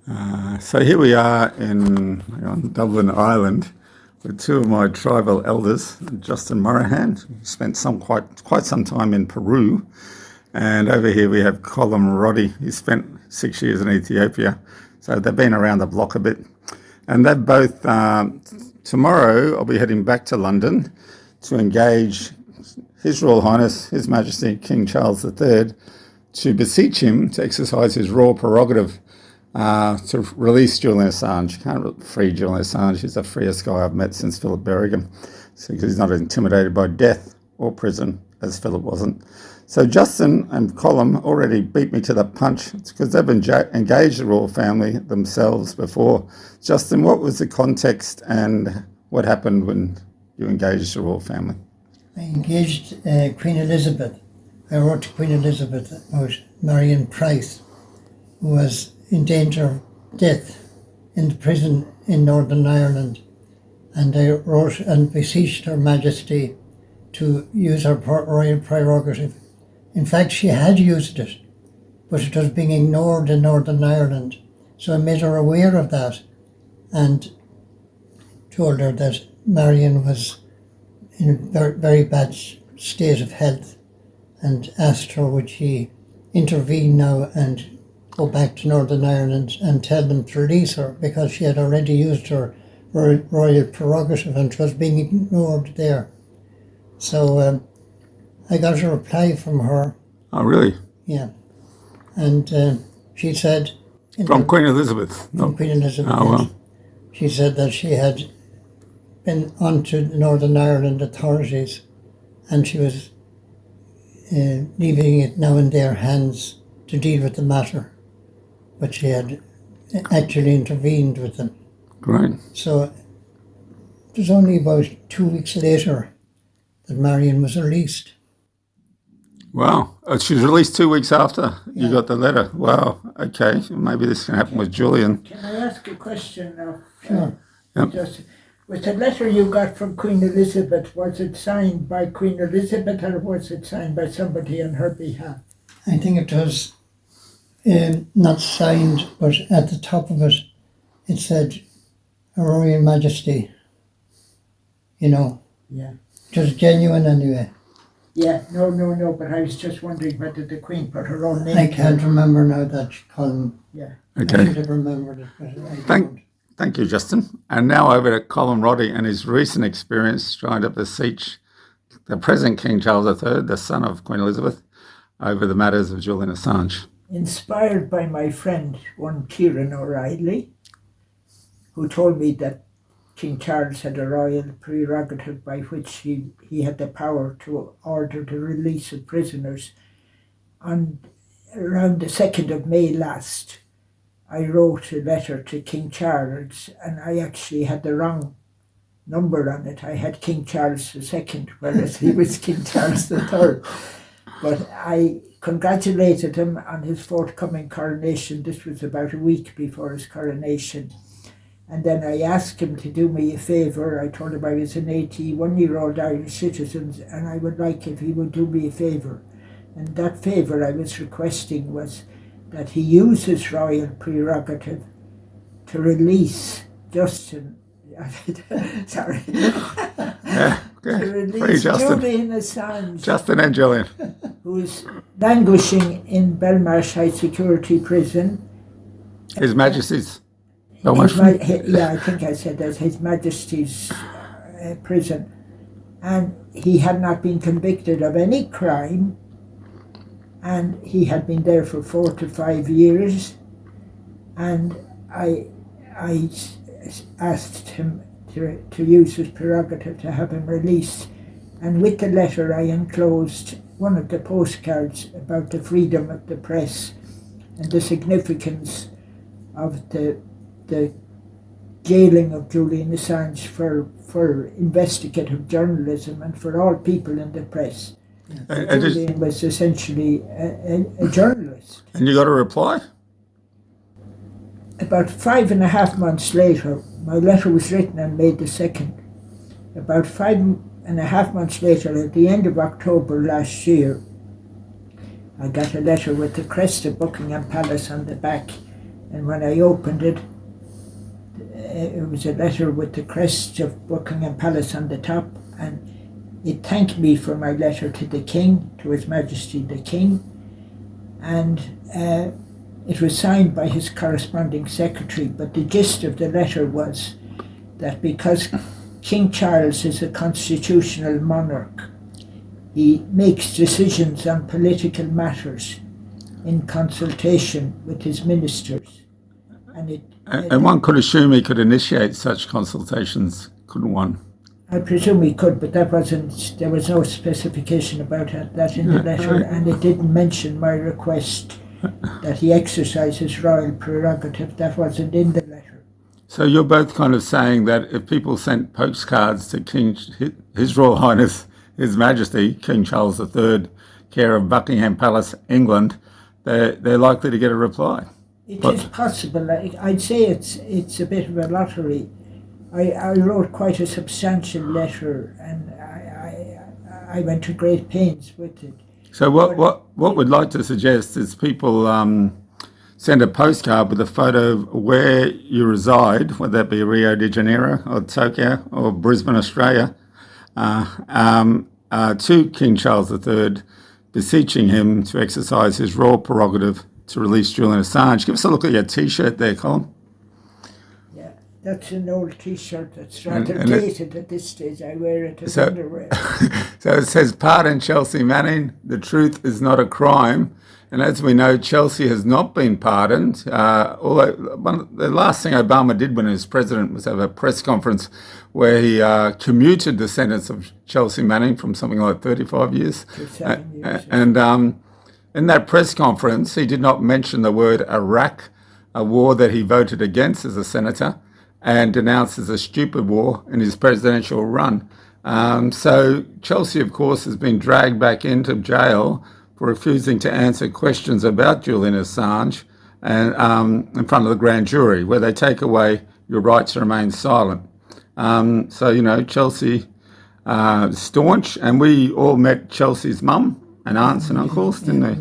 So here we are on Dublin Island with two of my tribal elders, Justin Morahan, who spent quite some time in Peru, and over here we have Colin Roddy, who spent 6 years in Ethiopia. So they've been around the block a bit, and they've both. Tomorrow I'll be heading back to London to engage His Royal Highness, His Majesty King Charles III, to beseech him to exercise his royal prerogative to release Julian Assange. Can't free Julian Assange. He's the freest guy I've met since Philip Berrigan, because he's not intimidated by death or prison, as Philip wasn't. So Justin and Colin already beat me to the punch because they've engaged the royal family themselves before. Justin, what was the context and what happened when you engaged the royal family? I engaged Queen Elizabeth. I wrote to Queen Elizabeth about Marion Price, who was in danger of death in the prison in Northern Ireland. And I wrote and beseeched Her Majesty to use her royal prerogative. In fact, she had used it, but it was being ignored in Northern Ireland. So I made her aware of that and told her that Marion was in a very, very bad state of health, and asked her would she intervene now and go back to Northern Ireland and tell them to release her, because she had already used her royal prerogative and it was being ignored there. So I got a reply from her. Oh, really? Yeah. And she said... From Queen Elizabeth? From No. Queen Elizabeth, Oh, yes. well. She said that she had been onto the Northern Ireland authorities and she was leaving it now in their hands to deal with the matter. But she had actually intervened with them. Great. So it was only about 2 weeks later that Marion was released. Wow. She was released 2 weeks after you Yeah. got the letter. Wow. Okay. Maybe this can happen with Julian. Can I ask a question now? Sure. Yep. Just, with the letter you got from Queen Elizabeth, was it signed by Queen Elizabeth or was it signed by somebody on her behalf? I think it was not signed, but at the top of it, it said, Her Royal Majesty. You know, Yeah. it was genuine anyway. Yeah, no, but I was just wondering whether the Queen put her own name I to can't it. remember now that column. Yeah. I Okay. should have remembered it, but I don't. Thank you, Justin. And now over to Colin Roddy and his recent experience trying to beseech the present King Charles III, the son of Queen Elizabeth, over the matters of Julian Assange. Inspired by my friend, one Ciaron O'Reilly, who told me that King Charles had a royal prerogative by which he had the power to order the release of prisoners. On around the 2nd of May last, I wrote a letter to King Charles, and I actually had the wrong number on it. I had King Charles II, whereas he was King Charles III. But I congratulated him on his forthcoming coronation. This was about a week before his coronation. And then I asked him to do me a favour. I told him I was an 81-year-old Irish citizen and I would like if he would do me a favour. And that favour I was requesting was that he use his royal prerogative to release Justin. Sorry. Yeah, okay. To Free release Justin. Julian Assange, Justin and Julian. who is languishing in Belmarsh High Security Prison. His Majesty's. Yeah, I think I said that, His Majesty's prison. And he had not been convicted of any crime, and he had been there for 4 to 5 years. And I asked him to use his prerogative to have him released. And with the letter I enclosed one of the postcards about the freedom of the press and the significance of the jailing of Julian Assange for investigative journalism and for all people in the press. And Julian was essentially a journalist. you got a reply? About 5.5 months later, my letter was written on May the 2nd. About 5.5 months later, at the end of October last year, I got a letter with the crest of Buckingham Palace on the back, And when I opened it, it was a letter with the crest of Buckingham Palace on the top, and it thanked me for my letter to the King, to His Majesty the King, and it was signed by his corresponding secretary, but the gist of the letter was that because King Charles is a constitutional monarch, he makes decisions on political matters in consultation with his ministers. And one could assume he could initiate such consultations, couldn't one? I presume he could, but there was no specification about that in the letter, and it didn't mention my request that he exercise his royal prerogative. That wasn't in the letter. So you're both kind of saying that if people sent postcards to His Royal Highness, His Majesty, King Charles III, care of Buckingham Palace, England, they're likely to get a reply. It is possible. I'd say it's a bit of a lottery. I wrote quite a substantial letter, and I went to great pains with it. So what we'd like to suggest is people send a postcard with a photo of where you reside, whether that be Rio de Janeiro or Tokyo or Brisbane, Australia, to King Charles III, beseeching him to exercise his royal prerogative to release Julian Assange. Give us a look at your T-shirt there, Colin. Yeah, that's an old T-shirt that's rather dated at this stage. I wear it as underwear. So it says, "Pardon Chelsea Manning, the truth is not a crime." And as we know, Chelsea has not been pardoned. Although the last thing Obama did when he was president was have a press conference where he commuted the sentence of Chelsea Manning from something like 35 years. To 7 years. And in that press conference, he did not mention the word Iraq, a war that he voted against as a senator and denounced as a stupid war in his presidential run. So Chelsea, of course, has been dragged back into jail for refusing to answer questions about Julian Assange and in front of the grand jury, where they take away your right to remain silent. So, Chelsea staunch, and we all met Chelsea's mum and aunts and uncles, didn't they?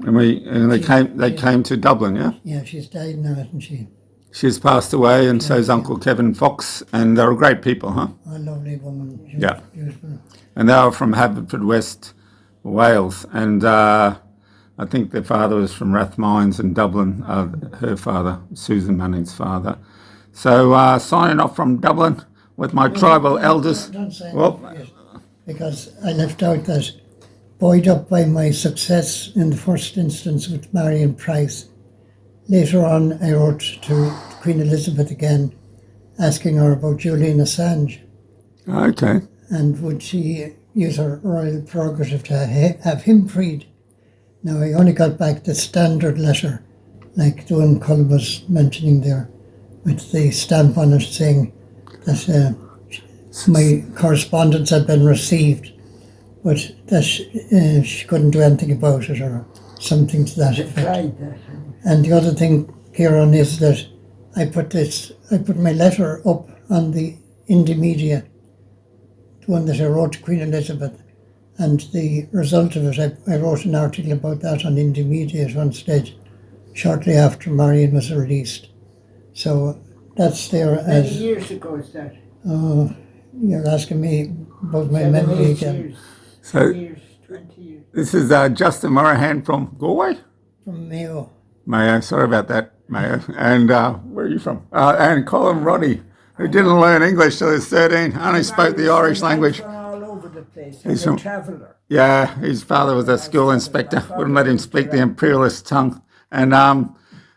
And they came to Dublin, yeah? Yeah, she's died now, hasn't she? She's passed away, and so's Uncle Kevin Fox, and they were great people, huh? A lovely woman. She Yeah. was beautiful. And they were from Haverfordwest, Wales, and I think their father was from Rathmines in Dublin, her father, Susan Manning's father. So signing off from Dublin with my tribal elders. Don't say Well, that yet, because I left out that, buoyed up by my success in the first instance with Marion Price, later on I wrote to Queen Elizabeth again, asking her about Julian Assange, okay. and would she use her royal prerogative to have him freed. Now, I only got back the standard letter, like the one Colin was mentioning there, with the stamp on it saying that my correspondence had been received, but that she couldn't do anything about it or something to that effect. Tried that. And the other thing, Ciaron, is that I put my letter up on the Indie Media, the one that I wrote to Queen Elizabeth, and the result of it, I wrote an article about that on Indie Media at one stage, shortly after Marion was released. So that's there Many as... years ago is that? Oh, you're asking me about my 7, memory 8 again. years. So 10 years, 20 years. this is Justin Morahan from Galway. From Mayo. Mayo, sorry about that, Mayo. And where are you from? And Colin Roddy, who didn't learn English till he was 13, only spoke the Irish language. From all over the place. He's He's from- a traveller. Yeah, his father was a school inspector, wouldn't let him speak the imperialist tongue. And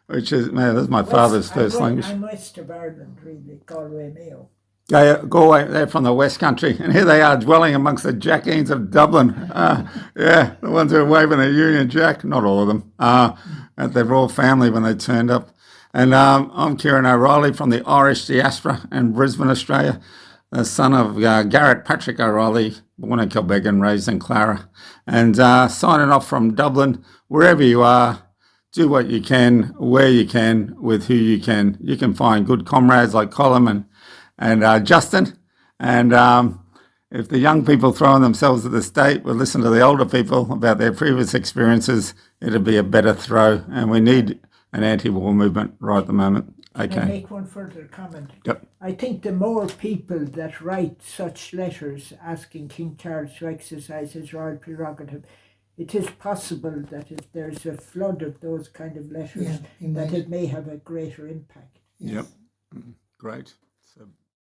which is, man, that's my father's first language. I'm west of Ireland, really, Galway, Mayo. Yeah, Galway, they're from the West Country, and here they are dwelling amongst the Jackeens of Dublin. Yeah, the ones who are waving a Union Jack, not all of them, at their royal family when they turned up. And I'm Ciaron O'Reilly from the Irish diaspora in Brisbane, Australia, the son of Garrett Patrick O'Reilly, born in Kilbeggan, raised in Clara. And signing off from Dublin, wherever you are, do what you can, where you can, with who you can. You can find good comrades like Colin and Justin. And if the young people throwing themselves at the state would listen to the older people about their previous experiences, it'd be a better throw. And we need an anti-war movement right at the moment. Can I Okay. make one further comment? Yep. I think the more people that write such letters asking King Charles to exercise his royal prerogative, it is possible that if there's a flood of those kind of letters, Yeah, he that might. it may have a greater impact. Yep. Great. So